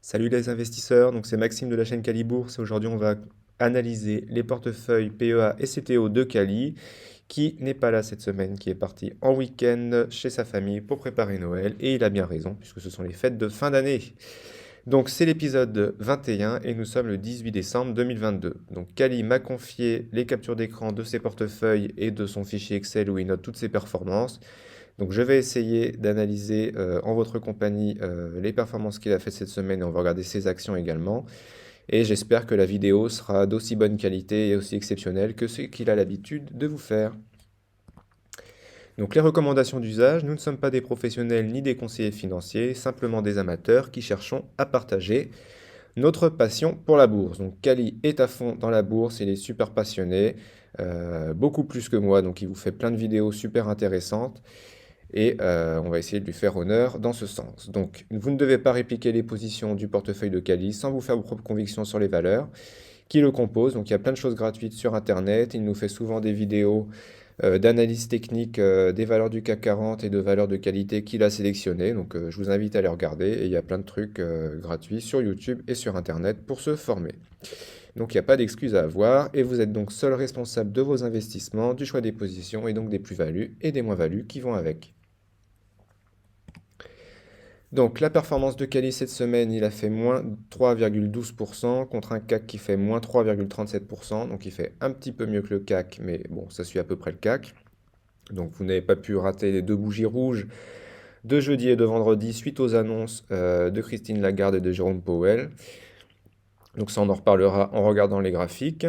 Salut les investisseurs, donc c'est Maxime de la chaîne Calibourse et aujourd'hui on va analyser les portefeuilles PEA et CTO de Cali qui n'est pas là cette semaine, qui est parti en week-end chez sa famille pour préparer Noël et il a bien raison puisque ce sont les fêtes de fin d'année. Donc c'est l'épisode 21 et nous sommes le 18 décembre 2022. Donc Cali m'a confié les captures d'écran de ses portefeuilles et de son fichier Excel où il note toutes ses performances. Donc je vais essayer d'analyser en votre compagnie les performances qu'il a faites cette semaine et on va regarder ses actions également. Et j'espère que la vidéo sera d'aussi bonne qualité et aussi exceptionnelle que ce qu'il a l'habitude de vous faire. Donc les recommandations d'usage, nous ne sommes pas des professionnels ni des conseillers financiers, simplement des amateurs qui cherchons à partager notre passion pour la bourse. Donc Kali est à fond dans la bourse, il est super passionné, beaucoup plus que moi, donc il vous fait plein de vidéos super intéressantes. Et on va essayer de lui faire honneur dans ce sens. Donc, vous ne devez pas répliquer les positions du portefeuille de Kali sans vous faire vos propres convictions sur les valeurs qui le composent. Donc, il y a plein de choses gratuites sur Internet. Il nous fait souvent des vidéos d'analyse technique des valeurs du CAC 40 et de valeurs de qualité qu'il a sélectionnées. Donc, je vous invite à les regarder. Et il y a plein de trucs gratuits sur YouTube et sur Internet pour se former. Donc, il n'y a pas d'excuse à avoir. Et vous êtes donc seul responsable de vos investissements, du choix des positions et donc des plus-values et des moins-values qui vont avec. Donc la performance de Kali cette semaine, il a fait moins 3,12% contre un CAC qui fait moins 3,37%. Donc il fait un petit peu mieux que le CAC, mais bon, ça suit à peu près le CAC. Donc vous n'avez pas pu rater les deux bougies rouges de jeudi et de vendredi suite aux annonces de Christine Lagarde et de Jérôme Powell. Donc ça, on en reparlera en regardant les graphiques.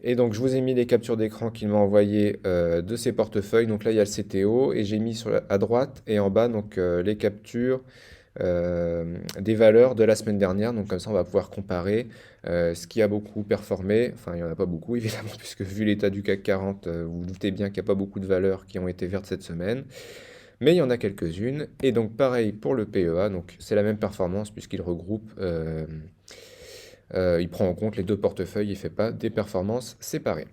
Et donc je vous ai mis les captures d'écran qu'il m'a envoyées de ses portefeuilles. Donc là, il y a le CTO et j'ai mis à droite et en bas donc, les captures des valeurs de la semaine dernière. Donc comme ça, on va pouvoir comparer ce qui a beaucoup performé. Enfin, il n'y en a pas beaucoup, évidemment, puisque vu l'état du CAC 40, vous vous doutez bien qu'il n'y a pas beaucoup de valeurs qui ont été vertes cette semaine. Mais il y en a quelques-unes. Et donc pareil pour le PEA. Donc c'est la même performance puisqu'il regroupe, il prend en compte les deux portefeuilles, il ne fait pas des performances séparées.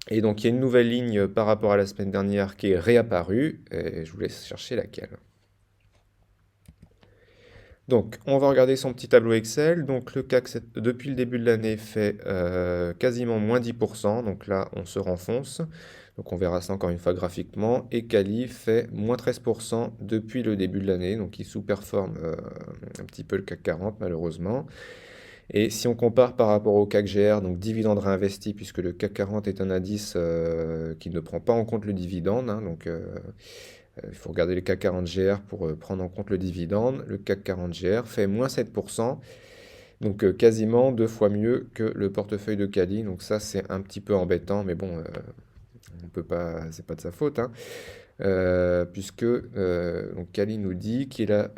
Et donc il y a une nouvelle ligne par rapport à la semaine dernière qui est réapparue. Et je vous laisse chercher laquelle. Donc, on va regarder son petit tableau Excel. Donc, le CAC, depuis le début de l'année, fait quasiment moins 10%. Donc là, on se renfonce. Donc, on verra ça encore une fois graphiquement. Et Cali fait moins 13% depuis le début de l'année. Donc, il sous-performe un petit peu le CAC 40, malheureusement. Et si on compare par rapport au CAC GR, donc dividende réinvesti, puisque le CAC 40 est un indice qui ne prend pas en compte le dividende, hein, donc il faut regarder le CAC 40 GR pour prendre en compte le dividende. Le CAC 40 GR fait moins 7%, donc quasiment deux fois mieux que le portefeuille de Cali. Donc ça, c'est un petit peu embêtant, mais bon, on peut pas, c'est pas de sa faute, hein. Puisque donc Cali nous dit qu'il a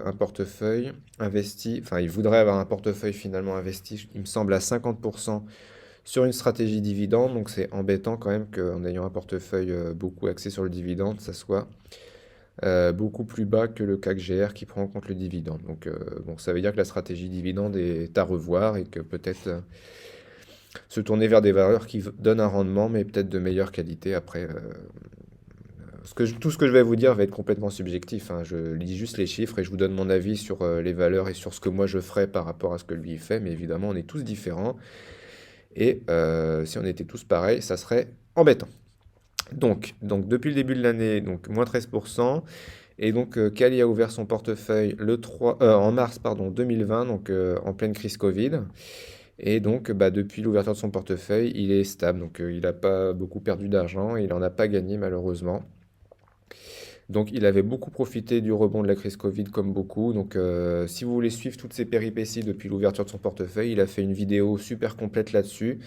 un portefeuille investi, enfin il voudrait avoir un portefeuille finalement investi, il me semble, à 50% sur une stratégie dividende. Donc c'est embêtant quand même qu'en ayant un portefeuille beaucoup axé sur le dividende, ça soit beaucoup plus bas que le CAC GR qui prend en compte le dividende. Donc bon, ça veut dire que la stratégie dividende est à revoir et que peut-être se tourner vers des valeurs qui donnent un rendement, mais peut-être de meilleure qualité. Après, tout ce que je vais vous dire va être complètement subjectif, hein. Je lis juste les chiffres et je vous donne mon avis sur les valeurs et sur ce que moi je ferais par rapport à ce que lui fait. Mais évidemment, on est tous différents. Et si on était tous pareils, ça serait embêtant. Donc depuis le début de l'année, donc moins 13%. Et donc, Kali a ouvert son portefeuille en mars pardon, 2020, donc en pleine crise Covid. Et donc, bah, depuis l'ouverture de son portefeuille, il est stable. Donc, il n'a pas beaucoup perdu d'argent et il n'en a pas gagné malheureusement. Donc, il avait beaucoup profité du rebond de la crise Covid comme beaucoup. Donc, si vous voulez suivre toutes ces péripéties depuis l'ouverture de son portefeuille, il a fait une vidéo super complète là-dessus.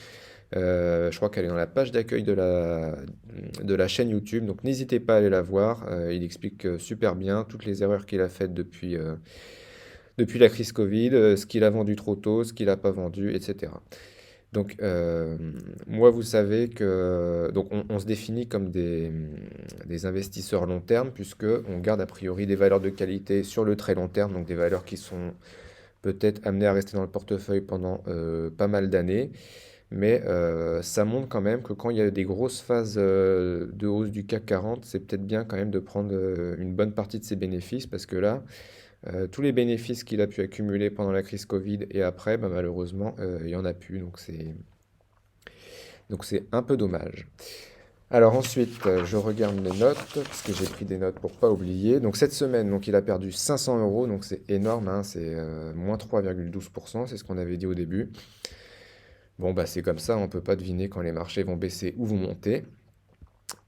Je crois qu'elle est dans la page d'accueil de la chaîne YouTube, donc n'hésitez pas à aller la voir. Il explique super bien toutes les erreurs qu'il a faites depuis la crise Covid, ce qu'il a vendu trop tôt, ce qu'il n'a pas vendu, etc. Donc moi, vous savez que donc on se définit comme des investisseurs long terme, puisque on garde a priori des valeurs de qualité sur le très long terme, donc des valeurs qui sont peut-être amenées à rester dans le portefeuille pendant pas mal d'années. Mais ça montre quand même que quand il y a des grosses phases de hausse du CAC 40, c'est peut-être bien quand même de prendre une bonne partie de ses bénéfices parce que là, Tous les bénéfices qu'il a pu accumuler pendant la crise Covid et après, bah, malheureusement, il n'y en a plus, donc c'est un peu dommage. Alors ensuite, je regarde mes notes, parce que j'ai pris des notes pour pas oublier. Donc cette semaine, donc il a perdu 500 euros, donc c'est énorme, hein, c'est moins 3,12%, c'est ce qu'on avait dit au début. Bon, bah c'est comme ça, on peut pas deviner quand les marchés vont baisser ou vont monter.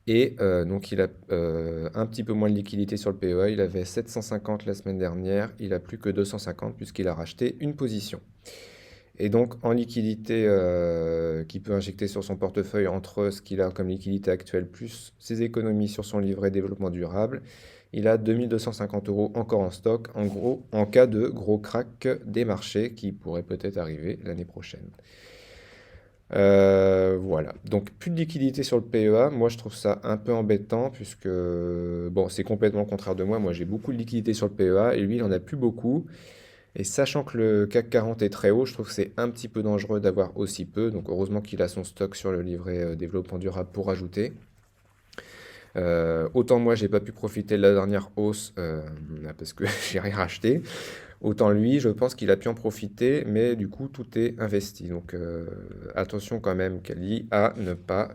Et donc il a un petit peu moins de liquidité sur le PEA, il avait 750 la semaine dernière, il a plus que 250 puisqu'il a racheté une position. Et donc en liquidité qu'il peut injecter sur son portefeuille entre ce qu'il a comme liquidité actuelle plus ses économies sur son livret développement durable, il a 2250 euros encore en stock, en gros, en cas de gros crack des marchés qui pourrait peut-être arriver l'année prochaine. Voilà, donc plus de liquidité sur le PEA, moi je trouve ça un peu embêtant puisque, bon, c'est complètement le contraire de moi, moi j'ai beaucoup de liquidité sur le PEA et lui il en a plus beaucoup. Et sachant que le CAC 40 est très haut, je trouve que c'est un petit peu dangereux d'avoir aussi peu, donc heureusement qu'il a son stock sur le livret développement durable pour ajouter. Autant moi j'ai pas pu profiter de la dernière hausse parce que j'ai rien racheté. Autant lui, je pense qu'il a pu en profiter, mais du coup, tout est investi. Donc, attention quand même, Kali, à ne pas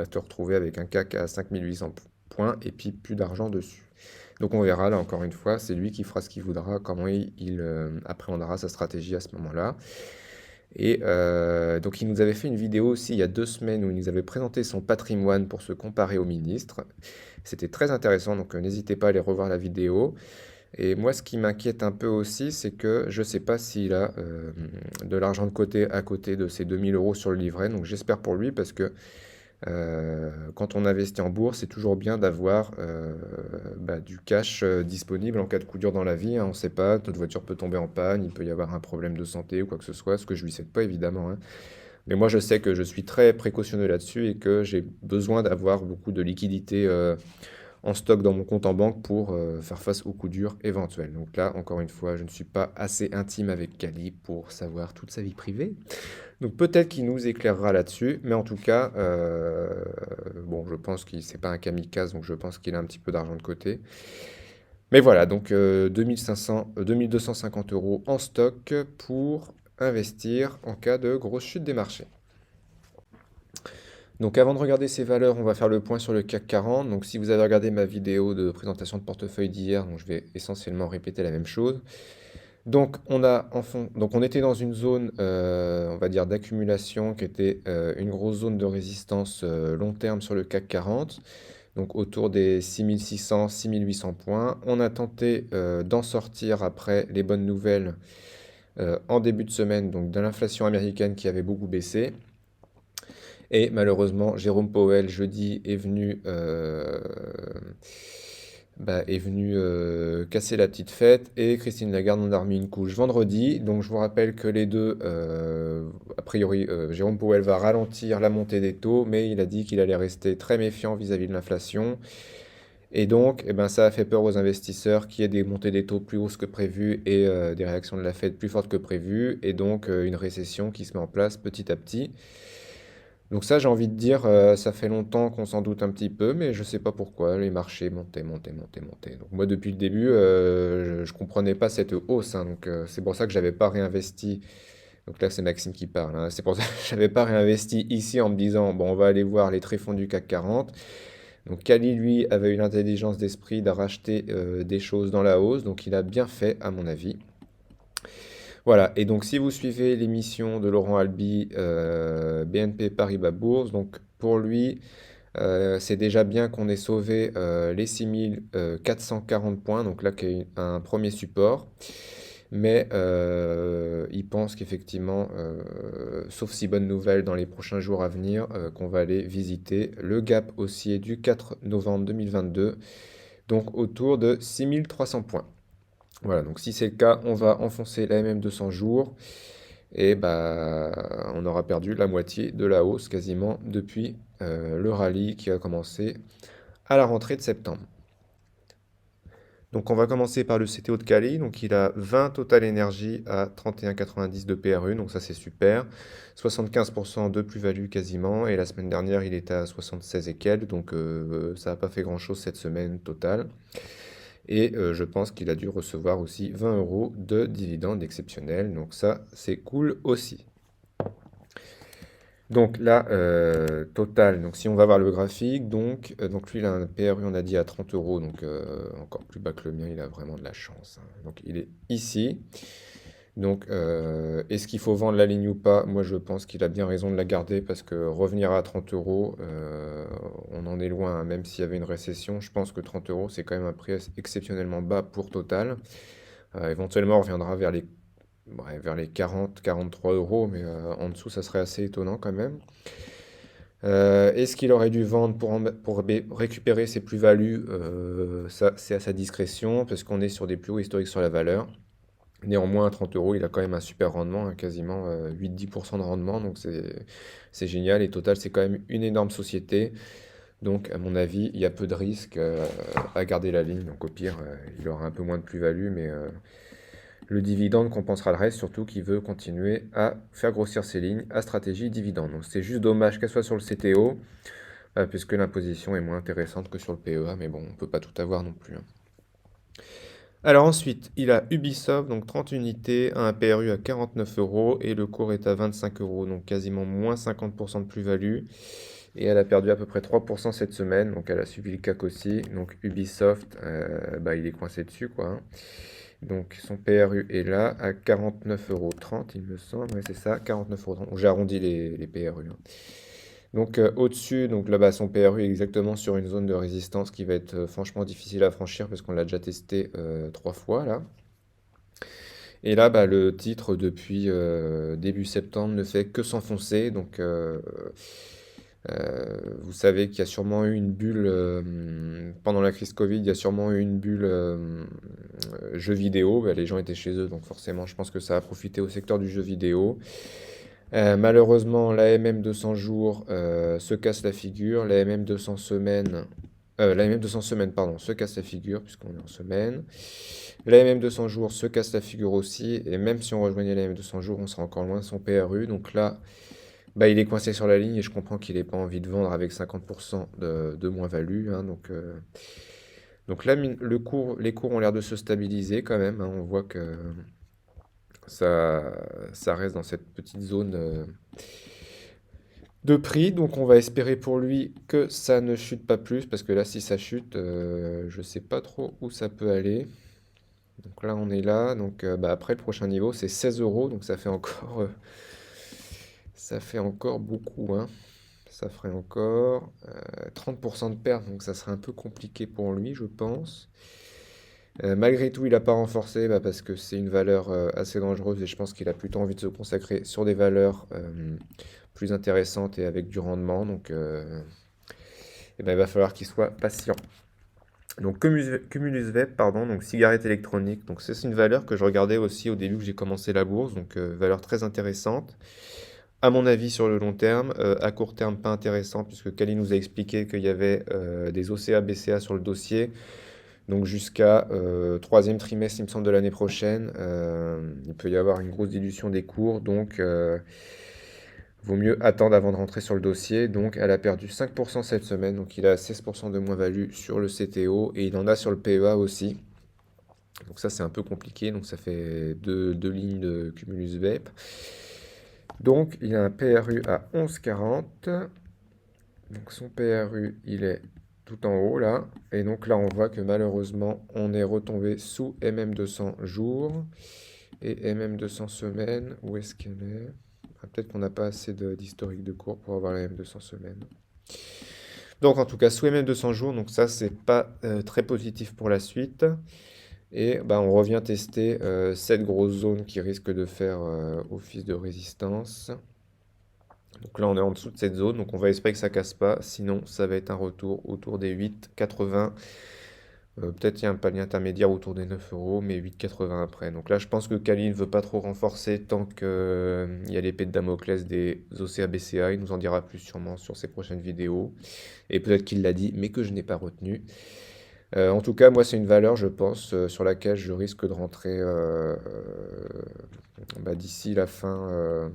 te retrouver avec un CAC à 5800 points et puis plus d'argent dessus. Donc, on verra, là, encore une fois, c'est lui qui fera ce qu'il voudra, comment il appréhendra sa stratégie à ce moment-là. Et donc, il nous avait fait une vidéo aussi il y a 2 semaines où il nous avait présenté son patrimoine pour se comparer au ministre. C'était très intéressant, donc n'hésitez pas à aller revoir la vidéo. Et moi, ce qui m'inquiète un peu aussi, c'est que je ne sais pas s'il a de l'argent de côté à côté de ses 2000 euros sur le livret. Donc j'espère pour lui parce que quand on investit en bourse, c'est toujours bien d'avoir du cash disponible en cas de coup dur dans la vie, hein. On ne sait pas, notre voiture peut tomber en panne, il peut y avoir un problème de santé ou quoi que ce soit, ce que je lui souhaite pas évidemment, hein. Mais moi, je sais que je suis très précautionneux là-dessus et que j'ai besoin d'avoir beaucoup de liquidités en stock dans mon compte en banque pour faire face aux coups durs éventuels. Donc là, encore une fois, je ne suis pas assez intime avec Kali pour savoir toute sa vie privée. Donc peut-être qu'il nous éclairera là-dessus, mais en tout cas, bon, je pense qu'il c'est pas un kamikaze, donc je pense qu'il a un petit peu d'argent de côté. Mais voilà, donc 2500, 2250 euros en stock pour investir en cas de grosse chute des marchés. Donc avant de regarder ces valeurs, on va faire le point sur le CAC 40. Donc si vous avez regardé ma vidéo de présentation de portefeuille d'hier, donc je vais essentiellement répéter la même chose. Donc donc on était dans une zone, on va dire d'accumulation qui était une grosse zone de résistance long terme sur le CAC 40, donc autour des 6600, 6800 points. On a tenté d'en sortir après les bonnes nouvelles en début de semaine, donc de l'inflation américaine qui avait beaucoup baissé. Et malheureusement, Jérôme Powell, jeudi, est venu casser la petite fête et Christine Lagarde en a remis une couche vendredi. Donc je vous rappelle que les deux, a priori, Jérôme Powell va ralentir la montée des taux, mais il a dit qu'il allait rester très méfiant vis-à-vis de l'inflation. Et donc, eh ben, ça a fait peur aux investisseurs qu'il y ait des montées des taux plus hausses que prévues et des réactions de la Fed plus fortes que prévues, et donc une récession qui se met en place petit à petit. Donc ça, j'ai envie de dire, ça fait longtemps qu'on s'en doute un petit peu, mais je sais pas pourquoi, les marchés montaient, montaient, montaient, montaient. Donc moi, depuis le début, je comprenais pas cette hausse, hein, donc c'est pour ça que j'avais pas réinvesti. Donc là, c'est Maxime qui parle, hein. C'est pour ça que j'avais pas réinvesti ici en me disant, bon, on va aller voir les tréfonds du CAC 40. Donc Kali, lui, avait eu l'intelligence d'esprit de racheter des choses dans la hausse, donc il a bien fait, à mon avis. Voilà, et donc si vous suivez l'émission de Laurent Albi, BNP Paribas Bourse, donc pour lui, c'est déjà bien qu'on ait sauvé les 6440 points, donc là qui est un premier support. Mais il pense qu'effectivement, sauf si bonne nouvelle dans les prochains jours à venir, qu'on va aller visiter le gap haussier du 4 novembre 2022, donc autour de 6300 points. Voilà, donc si c'est le cas, on va enfoncer la MM 200 jours et bah, on aura perdu la moitié de la hausse quasiment depuis le rallye qui a commencé à la rentrée de septembre. Donc on va commencer par le CTO de Kali, donc il a 20 Total Energy à 31,90 de PRU, donc ça c'est super, 75% de plus-value quasiment, et la semaine dernière il était à 76 et quelques, donc ça n'a pas fait grand-chose cette semaine totale. Et je pense qu'il a dû recevoir aussi 20 euros de dividendes exceptionnels. Donc ça, c'est cool aussi. Donc là, total, donc si on va voir le graphique, donc lui il a un PRU, on a dit à 30 euros, donc encore plus bas que le mien, il a vraiment de la chance, hein. Donc il est ici. Donc est-ce qu'il faut vendre la ligne ou pas? Moi je pense qu'il a bien raison de la garder parce que revenir à 30 euros, on en est loin, hein. Même s'il y avait une récession, je pense que 30 euros c'est quand même un prix exceptionnellement bas pour Total. Éventuellement on reviendra vers les 40, 43 euros, mais en dessous, ça serait assez étonnant quand même. Est-ce qu'il aurait dû vendre pour récupérer ses plus-values? Ça, c'est à sa discrétion, parce qu'on est sur des plus hauts historiques sur la valeur. Néanmoins, à 30 euros, il a quand même un super rendement, hein, quasiment 8-10% de rendement, donc c'est génial. Et Total, c'est quand même une énorme société. Donc, à mon avis, il y a peu de risques à garder la ligne. Donc, au pire, il aura un peu moins de plus-value, mais le dividende compensera le reste, surtout qu'il veut continuer à faire grossir ses lignes à stratégie dividende. Donc c'est juste dommage qu'elle soit sur le CTO, puisque l'imposition est moins intéressante que sur le PEA, mais bon, on ne peut pas tout avoir non plus, hein. Alors ensuite, il a Ubisoft, donc 30 unités, un PRU à 49 euros, et le cours est à 25 euros, donc quasiment moins 50% de plus-value. Et elle a perdu à peu près 3% cette semaine, donc elle a suivi le CAC aussi. Donc Ubisoft, bah, il est coincé dessus, quoi, hein. Donc son PRU est là à 49,30 €, il me semble. Ouais, c'est ça, 49,30 €. J'ai arrondi les PRU, hein. Donc au-dessus, donc là-bas, son PRU est exactement sur une zone de résistance qui va être franchement difficile à franchir parce qu'on l'a déjà testé 3 fois là. Et là, bah, le titre depuis début septembre ne fait que s'enfoncer. Donc vous savez qu'il y a sûrement eu une bulle pendant la crise Covid, il y a sûrement eu une bulle jeux vidéo. Bah, les gens étaient chez eux, donc forcément, je pense que ça a profité au secteur du jeu vidéo. Malheureusement, la MM 200 jours se casse la figure. La MM 200 semaines, la MM 200 semaines, pardon, se casse la figure puisqu'on est en semaine. La MM 200 jours se casse la figure aussi. Et même si on rejoignait la MM 200 jours, on sera encore loin de son PRU. Donc là, bah, il est coincé sur la ligne et je comprends qu'il n'ait pas envie de vendre avec 50% de moins-value, hein. Donc là, les cours ont l'air de se stabiliser quand même, hein. On voit que ça, ça reste dans cette petite zone de prix. Donc on va espérer pour lui que ça ne chute pas plus, parce que là, si ça chute, je sais pas trop où ça peut aller. Donc là, on est là. Donc bah, après, le prochain niveau, c'est 16 euros. Donc ça fait encore beaucoup, hein. Ça ferait encore 30% de perte, donc ça serait un peu compliqué pour lui, je pense. Malgré tout, il n'a pas renforcé bah, parce que c'est une valeur assez dangereuse et je pense qu'il a plutôt envie de se consacrer sur des valeurs plus intéressantes et avec du rendement. Donc, eh ben, il va falloir qu'il soit patient. Donc, Cumulus Vape, pardon, donc cigarette électronique. Donc, c'est une valeur que je regardais aussi au début que j'ai commencé la bourse. Donc, valeur très intéressante. À mon avis, sur le long terme, à court terme, pas intéressant, puisque Kali nous a expliqué qu'il y avait des OCA, BCA sur le dossier. Donc jusqu'à troisième trimestre, il me semble, de l'année prochaine, il peut y avoir une grosse dilution des cours. Donc vaut mieux attendre avant de rentrer sur le dossier. Donc elle a perdu 5% cette semaine. Donc il a 16% de moins-value sur le CTO et il en a sur le PEA aussi. Donc ça, c'est un peu compliqué. Donc ça fait deux lignes de Cumulus Vape. Donc, il a un PRU à 11,40. Donc, son PRU, il est tout en haut là. Et donc là, on voit que malheureusement, on est retombé sous MM200 jours et MM200 semaines. Où est-ce qu'elle est? Ah, peut-être qu'on n'a pas assez d'historique de cours pour avoir la MM200 semaines. Donc, en tout cas, sous MM200 jours. Donc, ça, c'est pas très positif pour la suite. Et bah, on revient tester cette grosse zone qui risque de faire office de résistance. Donc là, on est en dessous de cette zone, donc on va espérer que ça casse pas. Sinon, ça va être un retour autour des 8,80. Peut-être il y a un palier intermédiaire autour des 9 euros, mais 8,80 après. Donc là, je pense que Kali ne veut pas trop renforcer tant qu'il y a l'épée de Damoclès des OCA BCA. Il nous en dira plus sûrement sur ses prochaines vidéos. Et peut-être qu'il l'a dit, mais que je n'ai pas retenu. En tout cas, moi, c'est une valeur, je pense, sur laquelle je risque de rentrer bah, d'ici la fin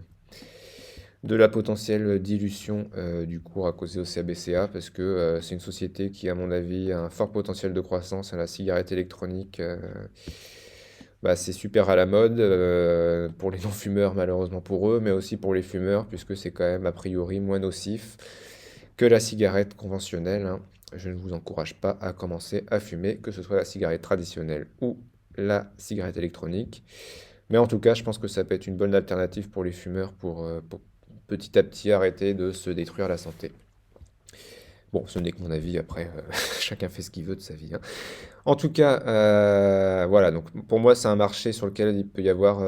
de la potentielle dilution du cours à causer au CABCA, parce que c'est une société qui, à mon avis, a un fort potentiel de croissance. La cigarette électronique, bah, c'est super à la mode pour les non-fumeurs, malheureusement pour eux, mais aussi pour les fumeurs, puisque c'est quand même a priori moins nocif que la cigarette conventionnelle, hein. Je ne vous encourage pas à commencer à fumer, que ce soit la cigarette traditionnelle ou la cigarette électronique. Mais en tout cas, je pense que ça peut être une bonne alternative pour les fumeurs pour petit à petit arrêter de se détruire la santé. Bon, ce n'est que mon avis, après, chacun fait ce qu'il veut de sa vie, hein. En tout cas, voilà, donc pour moi, c'est un marché sur lequel il peut y avoir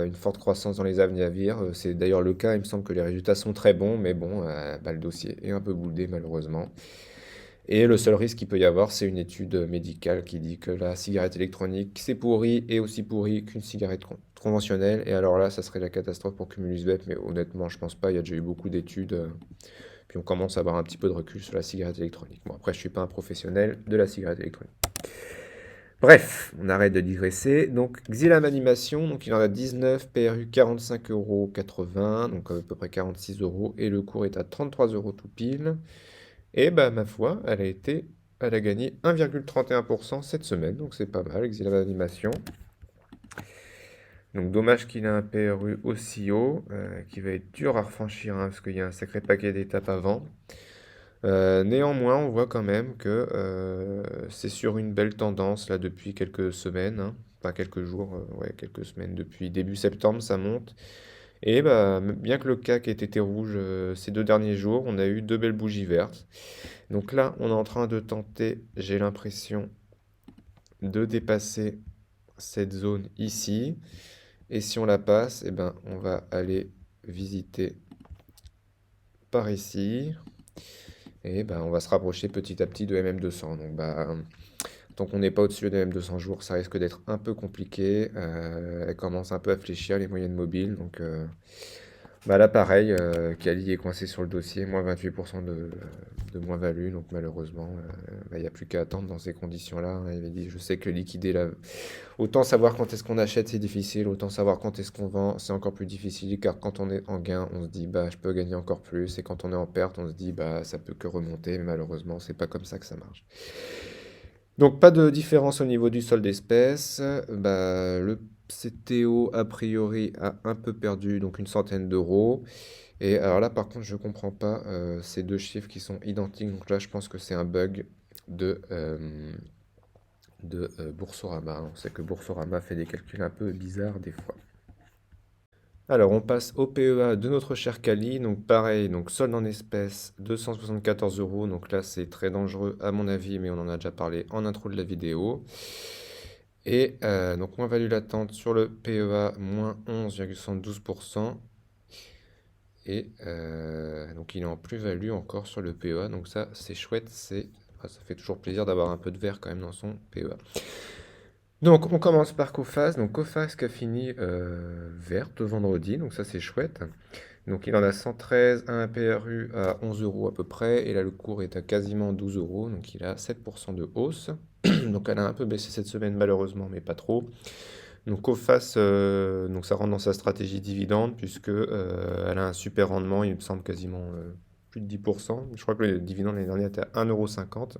une forte croissance dans les années à venir. C'est d'ailleurs le cas, il me semble que les résultats sont très bons, mais bon, bah, le dossier est un peu boudé malheureusement. Et le seul risque qu'il peut y avoir, c'est une étude médicale qui dit que la cigarette électronique, c'est pourri et aussi pourri qu'une cigarette conventionnelle. Et alors là, ça serait la catastrophe pour Cumulus Vape, mais honnêtement, je pense pas. Il y a déjà eu beaucoup d'études. Puis on commence à avoir un petit peu de recul sur la cigarette électronique. Bon, après, je suis pas un professionnel de la cigarette électronique. Bref, on arrête de digresser. Donc, Xylam Animation, donc il en a 19, PRU 45,80 €, donc à peu près 46 euros, et le cours est à 33 euros tout pile. Et bah, ma foi, elle a gagné 1,31% cette semaine, donc c'est pas mal, Xylam Animation. Donc, dommage qu'il ait un PRU aussi haut, qui va être dur à refranchir, hein, parce qu'il y a un sacré paquet d'étapes avant. Néanmoins, on voit quand même que c'est sur une belle tendance là depuis quelques semaines, hein. Pas quelques jours, ouais, quelques semaines. Depuis début septembre, ça monte. Et bah, bien que le CAC ait été rouge ces 2 derniers jours, on a eu 2 belles bougies vertes. Donc là, on est en train de tenter, j'ai l'impression, de dépasser cette zone ici. Et si on la passe, eh ben, on va aller visiter par ici. Et bah, on va se rapprocher petit à petit de MM200. Donc bah, tant qu'on n'est pas au-dessus de MM200 jours, ça risque d'être un peu compliqué. Elle commence un peu à fléchir les moyennes mobiles. Donc bah là pareil, Kali est coincé sur le dossier, moins 28% de moins-value. Donc malheureusement, bah, il n'y a plus qu'à attendre dans ces conditions-là, hein. Il avait dit, je sais que liquider la... Autant savoir quand est-ce qu'on achète, c'est difficile. Autant savoir quand est-ce qu'on vend, c'est encore plus difficile. Car quand on est en gain, on se dit, bah je peux gagner encore plus. Et quand on est en perte, on se dit, bah ça peut que remonter. Mais malheureusement, c'est pas comme ça que ça marche. Donc pas de différence au niveau du solde d'espèces. Bah, le CTO a priori a un peu perdu, donc une centaine d'euros. Et alors là par contre je comprends pas ces deux chiffres qui sont identiques. Donc là je pense que c'est un bug de Boursorama, hein. On sait que Boursorama fait des calculs un peu bizarres des fois. Alors, on passe au PEA de notre cher Kali. Donc, pareil, donc solde en espèces, 274 euros. Donc là, c'est très dangereux à mon avis, mais on en a déjà parlé en intro de la vidéo. Et donc, moins-value latente sur le PEA, moins 11,72%. Et donc, il est en plus-value encore sur le PEA. Donc, ça, c'est chouette. Ça fait toujours plaisir d'avoir un peu de vert quand même dans son PEA. Donc, on commence par Coface. Donc, Coface qui a fini verte vendredi. Donc, ça, c'est chouette. Donc, il en a 113, un PRU à 11 euros à peu près. Et là, le cours est à quasiment 12 euros. Donc, il a 7% de hausse. Donc, elle a un peu baissé cette semaine, malheureusement, mais pas trop. Donc, Coface, donc ça rentre dans sa stratégie dividende, puisque elle a un super rendement. Il me semble quasiment plus de 10%. Je crois que le dividende l'année dernière était à 1,50 €.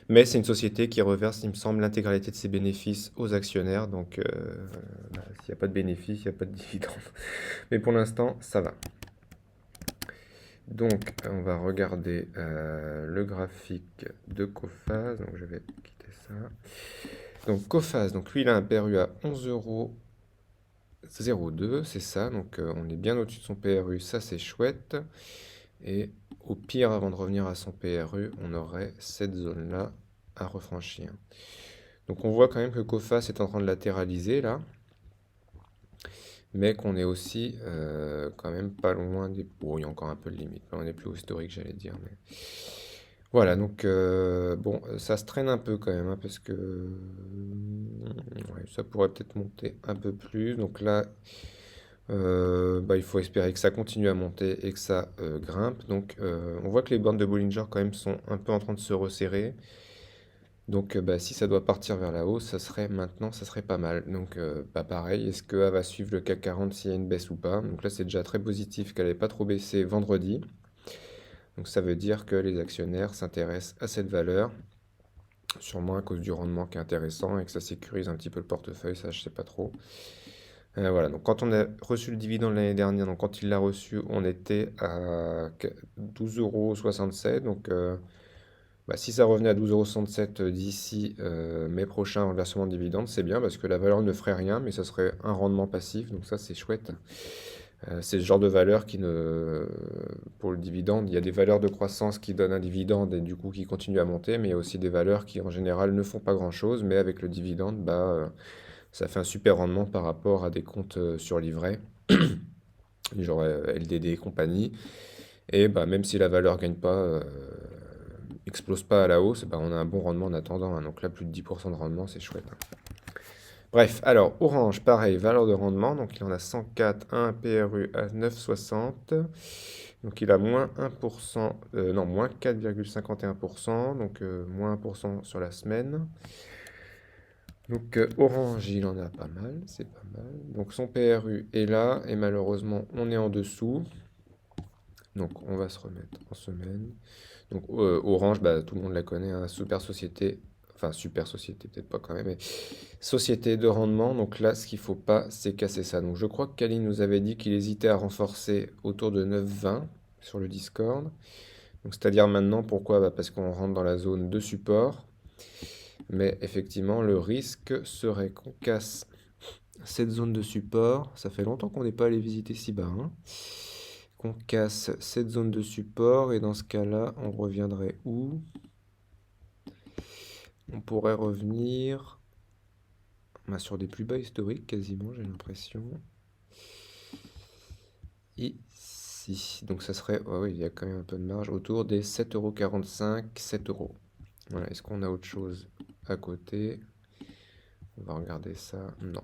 Mais c'est une société qui reverse, il me semble, l'intégralité de ses bénéfices aux actionnaires. Donc, bah, s'il n'y a pas de bénéfices, il n'y a pas de dividende. Mais pour l'instant, ça va. Donc, on va regarder le graphique de Coface. Donc, je vais quitter ça. Donc, Coface, donc lui, il a un PRU à 11,02 €, c'est ça. Donc, on est bien au-dessus de son PRU, ça c'est chouette. Et au pire, avant de revenir à son PRU, on aurait cette zone-là à refranchir. Donc on voit quand même que Coface est en train de latéraliser là, mais qu'on est aussi quand même pas loin des... Bon, il y a encore un peu de limite, on est plus haut historique j'allais dire. Mais... Voilà, donc bon, ça se traîne un peu quand même, hein, parce que ouais, ça pourrait peut-être monter un peu plus. Donc là, bah, il faut espérer que ça continue à monter et que ça grimpe. Donc on voit que les bandes de Bollinger quand même sont un peu en train de se resserrer. Donc si ça doit partir vers la hausse, ça serait maintenant, ça serait pas mal. Donc pareil, est-ce qu'elle va suivre le CAC 40 s'il y a une baisse ou pas? Donc là c'est déjà très positif qu'elle n'ait pas trop baissé vendredi. Donc ça veut dire que les actionnaires s'intéressent à cette valeur, sûrement à cause du rendement qui est intéressant et que ça sécurise un petit peu le portefeuille, ça je sais pas trop. Voilà, donc quand on a reçu le dividende l'année dernière, donc quand il l'a reçu, on était à 12,67 €. Donc si ça revenait à 12,67 € d'ici mai prochain en versement de dividende, c'est bien parce que la valeur ne ferait rien, mais ça serait un rendement passif, donc ça c'est chouette. C'est le genre de valeur qui ne... Pour le dividende, il y a des valeurs de croissance qui donnent un dividende et du coup qui continuent à monter, mais il y a aussi des valeurs qui en général ne font pas grand-chose, mais avec le dividende, ça fait un super rendement par rapport à des comptes sur livret, genre LDD et compagnie. Et même si la valeur gagne pas, explose pas à la hausse, on a un bon rendement en attendant, hein. Donc là, plus de 10% de rendement, c'est chouette, hein. Bref, alors Orange, pareil, valeur de rendement. Donc il en a 104, un PRU à 9,60. Donc il a moins 1%, non, moins 4,51%, donc moins 1% sur la semaine. Donc Orange, il en a pas mal, c'est pas mal. Donc son PRU est là, et malheureusement, on est en dessous. Donc on va se remettre en semaine. Donc Orange, tout le monde la connaît, hein, super société. Enfin, super société, peut-être pas quand même, mais société de rendement. Donc là, ce qu'il faut pas, c'est casser ça. Donc je crois que Kali nous avait dit qu'il hésitait à renforcer autour de 9,20 sur le Discord. Donc c'est-à-dire maintenant, pourquoi? Parce qu'on rentre dans la zone de support. Mais effectivement, le risque serait qu'on casse cette zone de support. Ça fait longtemps qu'on n'est pas allé visiter si bas, hein. Qu'on casse cette zone de support et dans ce cas-là, on reviendrait où? On pourrait revenir sur des plus bas historiques quasiment, j'ai l'impression. Ici. Donc ça serait, oui, il y a quand même un peu de marge autour des 7,45 €, 7 euros. Voilà, est-ce qu'on a autre chose à côté? On va regarder ça. Non.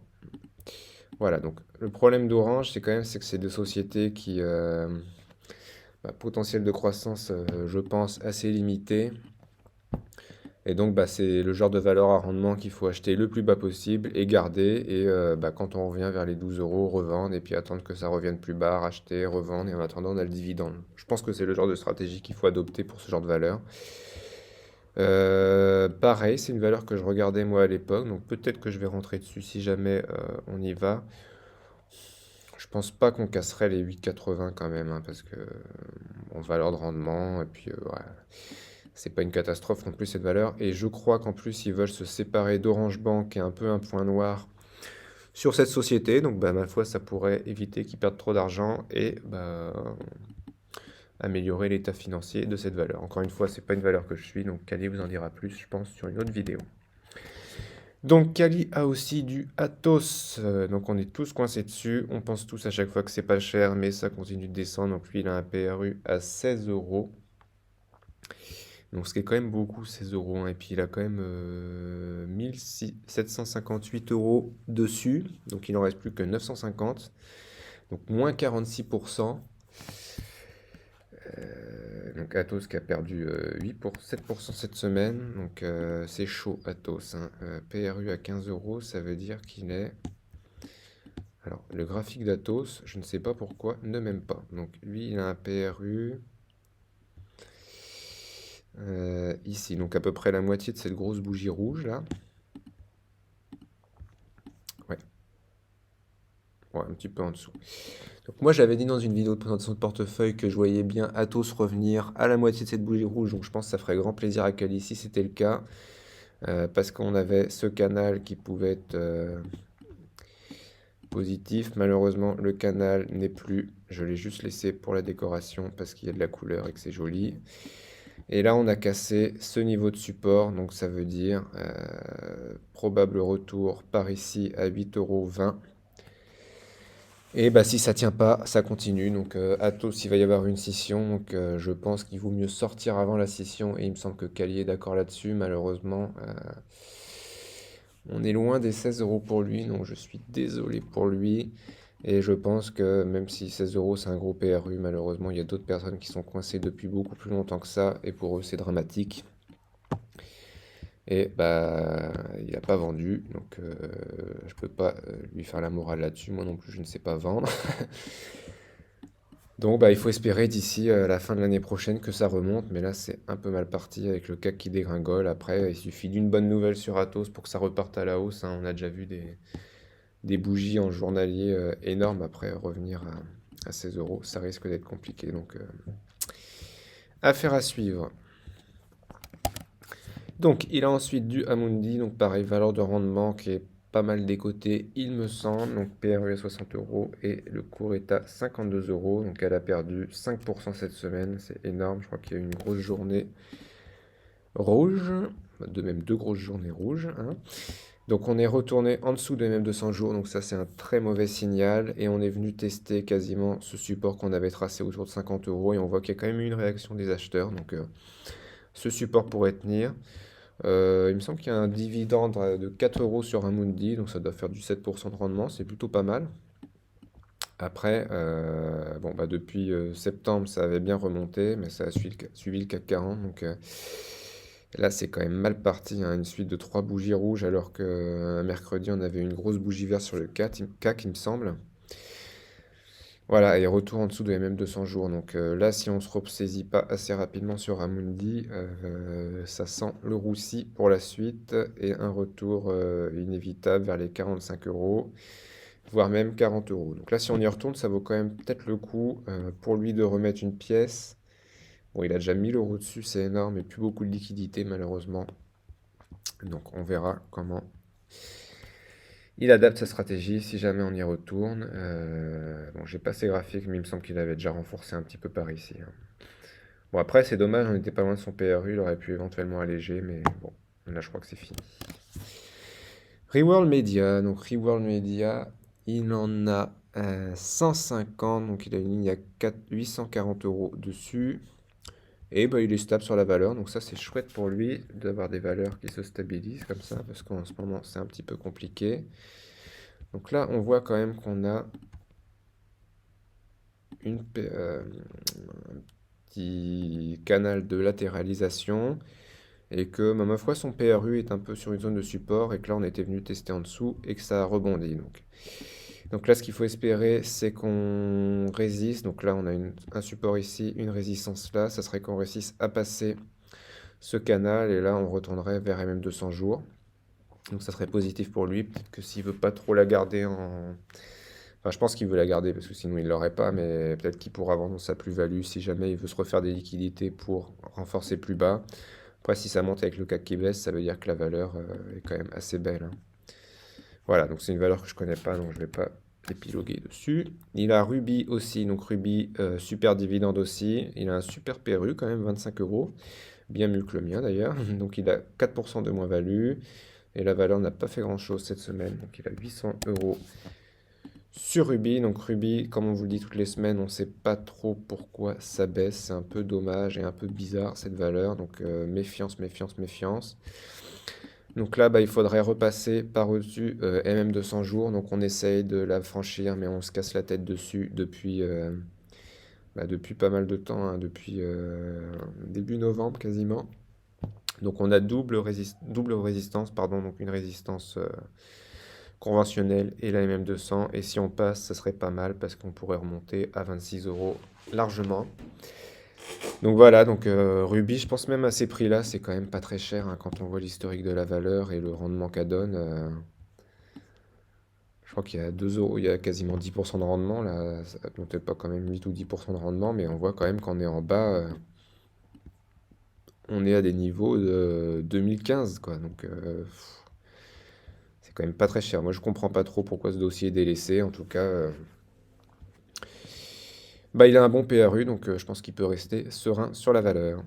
Voilà, donc le problème d'Orange, c'est que c'est des sociétés qui potentiel de croissance, je pense, assez limité. Et donc, c'est le genre de valeur à rendement qu'il faut acheter le plus bas possible et garder. Et quand on revient vers les 12 euros, revendre et puis attendre que ça revienne plus bas, racheter, revendre. Et en attendant, on a le dividende. Je pense que c'est le genre de stratégie qu'il faut adopter pour ce genre de valeur. Pareil, c'est une valeur que je regardais moi à l'époque. Donc peut-être que je vais rentrer dessus si jamais on y va. Je pense pas qu'on casserait les 8,80 quand même, hein, parce que valeur de rendement, et puis ouais, c'est pas une catastrophe non plus cette valeur. Et je crois qu'en plus ils veulent se séparer d'Orange Bank, qui est un peu un point noir sur cette société. Donc ma foi, ça pourrait éviter qu'ils perdent trop d'argent et améliorer l'état financier de cette valeur. Encore une fois, c'est pas une valeur que je suis, donc Kali vous en dira plus, je pense, sur une autre vidéo. Donc Kali a aussi du Atos, donc on est tous coincés dessus, on pense tous à chaque fois que c'est pas cher, mais ça continue de descendre, donc lui il a un PRU à 16 euros, donc ce qui est quand même beaucoup 16 euros, hein. Et puis il a quand même 1758 euros dessus, donc il en reste plus que 950, donc moins 46%. Donc Atos qui a perdu 7% cette semaine, donc c'est chaud Atos, hein. PRU à 15 euros, ça veut dire qu'il est... Alors le graphique d'Atos, je ne sais pas pourquoi, ne m'aime pas. Donc lui il a un PRU ici, donc à peu près la moitié de cette grosse bougie rouge là. Ouais, ouais, un petit peu en dessous. Donc moi j'avais dit dans une vidéo de présentation de portefeuille que je voyais bien Atos revenir à la moitié de cette bougie rouge, donc je pense que ça ferait grand plaisir à Kali si c'était le cas. Parce qu'on avait ce canal qui pouvait être positif. Malheureusement, le canal n'est plus. Je l'ai juste laissé pour la décoration parce qu'il y a de la couleur et que c'est joli. Et là, on a cassé ce niveau de support. Donc, ça veut dire probable retour par ici à 8,20 €. Et si ça tient pas, ça continue. Donc, Atos, il va y avoir une scission. Donc, je pense qu'il vaut mieux sortir avant la scission. Et il me semble que Kali est d'accord là-dessus. Malheureusement, on est loin des 16 euros pour lui, donc je suis désolé pour lui. Et je pense que même si 16 euros c'est un gros PRU, malheureusement il y a d'autres personnes qui sont coincées depuis beaucoup plus longtemps que ça, et pour eux c'est dramatique. Et bah, il n'a pas vendu, donc je peux pas lui faire la morale là-dessus. Moi non plus, je ne sais pas vendre. Donc bah, il faut espérer d'ici la fin de l'année prochaine que ça remonte, mais là c'est un peu mal parti avec le CAC qui dégringole. Après, il suffit d'une bonne nouvelle sur Atos pour que ça reparte à la hausse, hein. On a déjà vu des bougies en journalier énormes après revenir à 16 euros. Ça risque d'être compliqué, donc affaire à suivre. Donc, il a ensuite du Amundi, donc pareil, valeur de rendement qui est pas mal décotée, il me semble. Donc, PRU à 60 euros et le cours est à 52 euros. Donc, elle a perdu 5% cette semaine, c'est énorme. Je crois qu'il y a eu une grosse journée rouge, de même deux grosses journées rouges, hein. Donc, on est retourné en dessous de même 200 jours, donc ça, c'est un très mauvais signal. Et on est venu tester quasiment ce support qu'on avait tracé autour de 50 euros. Et on voit qu'il y a quand même eu une réaction des acheteurs. Donc, ce support pourrait tenir. Il me semble qu'il y a un dividende de 4 euros sur Amundi, donc ça doit faire du 7% de rendement, c'est plutôt pas mal. Après, bon, bah, depuis septembre, ça avait bien remonté, mais ça a suivi le CAC 40, donc là, c'est quand même mal parti, hein, une suite de trois bougies rouges, alors que mercredi, on avait une grosse bougie verte sur le CAC, il me semble. Voilà, et retour en dessous de MM 200 jours. Donc là, si on se ressaisit pas assez rapidement sur Amundi, ça sent le roussi pour la suite et un retour inévitable vers les 45 euros, voire même 40 euros. Donc là, si on y retourne, ça vaut quand même peut-être le coup pour lui de remettre une pièce. Bon, il a déjà 1000 euros dessus, c'est énorme, et plus beaucoup de liquidité malheureusement. Donc on verra comment il adapte sa stratégie si jamais on y retourne. Bon, j'ai pas ses graphiques, mais il me semble qu'il avait déjà renforcé un petit peu par ici, hein. Bon, après, c'est dommage, on n'était pas loin de son PRU, il aurait pu éventuellement alléger, mais bon, là, je crois que c'est fini. Reworld Media, donc Reworld Media, il en a 150, donc il a une ligne à 840 euros dessus. Et bah, il est stable sur la valeur, donc ça c'est chouette pour lui d'avoir des valeurs qui se stabilisent comme ça, parce qu'en ce moment c'est un petit peu compliqué. Donc là, on voit quand même qu'on a un petit canal de latéralisation et que, bah, ma foi, son PRU est un peu sur une zone de support et que là, on était venu tester en dessous et que ça a rebondi. Donc là, ce qu'il faut espérer, c'est qu'on résiste. Donc là, on a un support ici, une résistance là. Ça serait qu'on réussisse à passer ce canal et là, on retournerait vers MM 200 jours. Donc ça serait positif pour lui. Peut-être que s'il veut pas trop la garder en... Enfin, je pense qu'il veut la garder parce que sinon il l'aurait pas, mais peut-être qu'il pourra vendre sa plus-value si jamais il veut se refaire des liquidités pour renforcer plus bas. Après, si ça monte avec le CAC qui baisse, ça veut dire que la valeur est quand même assez belle, hein. Voilà, donc c'est une valeur que je connais pas, donc je vais pas épiloguer dessus. Il a Ruby aussi, donc Ruby, super dividende aussi. Il a un super PRU quand même, 25 euros. Bien mieux que le mien d'ailleurs. Donc il a 4% de moins-value. Et la valeur n'a pas fait grand-chose cette semaine. Donc il a 800 euros sur Ruby. Donc Ruby, comme on vous le dit toutes les semaines, on ne sait pas trop pourquoi ça baisse. C'est un peu dommage et un peu bizarre cette valeur. Donc méfiance, méfiance, méfiance. Donc là, bah, il faudrait repasser par-dessus MM 200 jours. Donc on essaye de la franchir, mais on se casse la tête dessus depuis pas mal de temps, hein, depuis début novembre quasiment. Donc on a double résistance, pardon, donc une résistance conventionnelle et la MM200. Et si on passe, ça serait pas mal parce qu'on pourrait remonter à 26 euros largement. Donc voilà, donc Ruby, je pense même à ces prix-là, c'est quand même pas très cher, hein, quand on voit l'historique de la valeur et le rendement qu'elle donne. Je crois qu'il y a 2 euros, il y a quasiment 10% de rendement là, ça ne peut-être pas quand même 8 ou 10% de rendement, mais on voit quand même qu'on est en bas, on est à des niveaux de 2015 quoi. Donc c'est quand même pas très cher. Moi je comprends pas trop pourquoi ce dossier est délaissé. En tout cas, bah, il a un bon PRU, donc je pense qu'il peut rester serein sur la valeur.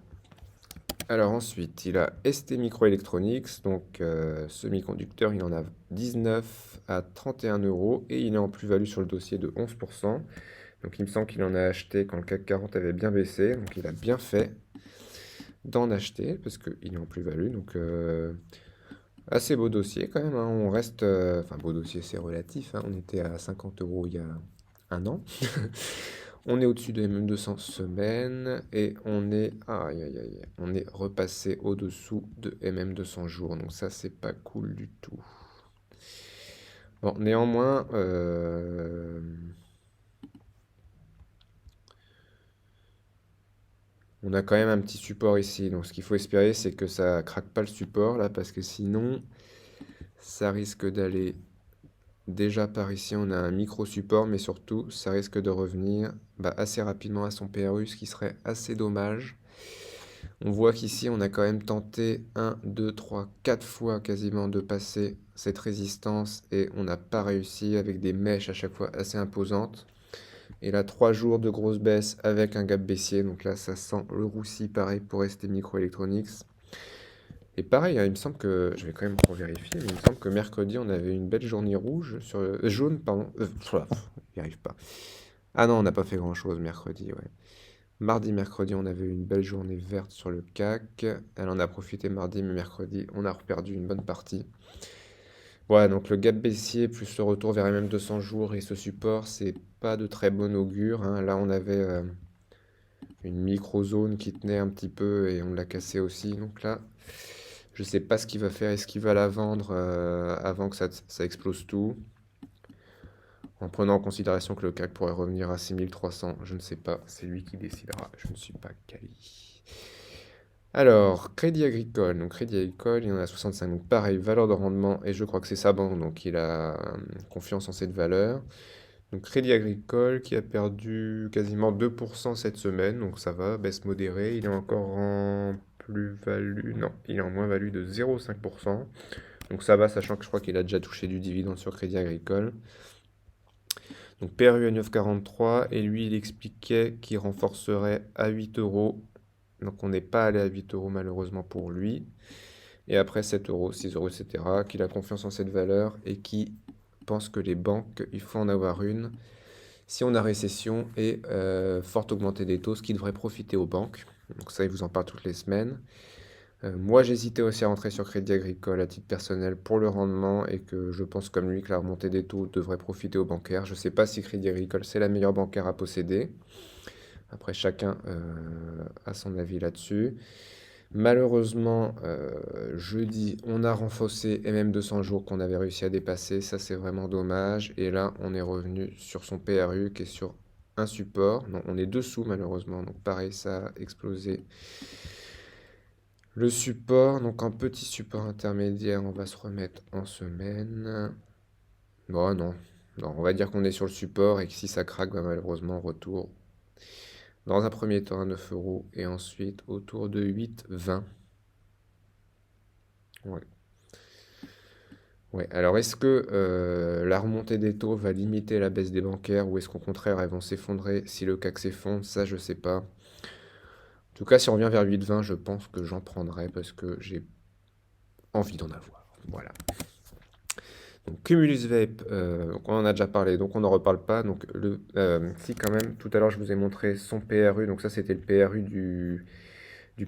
Alors ensuite, il a ST Microelectronics, donc semi-conducteur, il en a 19 à 31 euros et il est en plus-value sur le dossier de 11%. Donc il me semble qu'il en a acheté quand le CAC 40 avait bien baissé, donc il a bien fait d'en acheter parce qu'il est en plus-value. Donc assez beau dossier quand même, hein. On reste, enfin beau dossier c'est relatif, hein. On était à 50 euros il y a un an. On est au-dessus de MM200 semaines et on est, aïe, aïe, aïe, on est repassé au-dessous de MM200 jours. Donc ça, c'est pas cool du tout. Bon, néanmoins, on a quand même un petit support ici. Donc ce qu'il faut espérer, c'est que ça craque pas le support là, parce que sinon, ça risque d'aller déjà par ici. On a un micro support, mais surtout, ça risque de revenir assez rapidement à son PRU, ce qui serait assez dommage. On voit qu'ici, on a quand même tenté 1, 2, 3, 4 fois quasiment de passer cette résistance et on n'a pas réussi avec des mèches à chaque fois assez imposantes. Et là, 3 jours de grosse baisse avec un gap baissier. Donc là, ça sent le roussi pareil pour ST Microelectronics. Et pareil, hein, il me semble que, je vais quand même pour vérifier, mais il me semble que mercredi, on avait une belle journée rouge, jaune, pardon. J'y arrive pas. Ah non, on n'a pas fait grand-chose mercredi, ouais. Mardi, mercredi, on avait une belle journée verte sur le CAC. Elle en a profité mardi, mais mercredi, on a perdu une bonne partie. Ouais, donc le gap baissier plus le retour vers les mêmes 200 jours et ce support, c'est pas de très bon augure, hein. Là, on avait une micro-zone qui tenait un petit peu et on l'a cassé aussi. Donc là, je sais pas ce qu'il va faire. Est-ce qu'il va la vendre avant que ça explose tout? En prenant en considération que le CAC pourrait revenir à 6300, je ne sais pas, c'est lui qui décidera, je ne suis pas quali. Alors, Crédit Agricole, donc Crédit Agricole, il en a 65, donc pareil, valeur de rendement, et je crois que c'est sa banque, donc il a confiance en cette valeur. Donc Crédit Agricole qui a perdu quasiment 2% cette semaine, donc ça va, baisse modérée, il est encore en plus-value, non, il est en moins-value de 0,5%, donc ça va, sachant que je crois qu'il a déjà touché du dividende sur Crédit Agricole. Donc PRU à 9,43 et lui il expliquait qu'il renforcerait à 8 euros. Donc on n'est pas allé à 8 euros malheureusement pour lui. Et après 7 euros, 6 euros, etc. Qu'il a confiance en cette valeur et qui pense que les banques, il faut en avoir une. Si on a récession et forte augmentée des taux, ce qui devrait profiter aux banques. Donc ça, il vous en parle toutes les semaines. Moi, j'hésitais aussi à rentrer sur Crédit Agricole à titre personnel pour le rendement et que je pense comme lui que la remontée des taux devrait profiter aux bancaires. Je ne sais pas si Crédit Agricole c'est la meilleure bancaire à posséder. Après, chacun a son avis là-dessus. Malheureusement, jeudi, on a renforcé MM200 jours qu'on avait réussi à dépasser. Ça, c'est vraiment dommage. Et là, on est revenu sur son PRU qui est sur un support. Non, on est dessous malheureusement. Donc pareil, ça a explosé. Le support, donc un petit support intermédiaire, on va se remettre en semaine. Bon, non. Non, on va dire qu'on est sur le support et que si ça craque, malheureusement, retour dans un premier temps à 9 euros et ensuite autour de 8,20. Ouais. Ouais. Alors, est-ce que la remontée des taux va limiter la baisse des bancaires ou est-ce qu'au contraire, elles vont s'effondrer si le CAC s'effondre? Ça, je sais pas. En tout cas, si on revient vers 8,20, je pense que j'en prendrai parce que j'ai envie d'en avoir. Voilà. Donc Cumulus Vape, donc on en a déjà parlé, donc on n'en reparle pas. Donc si quand même, tout à l'heure je vous ai montré son PRU, donc ça c'était le PRU du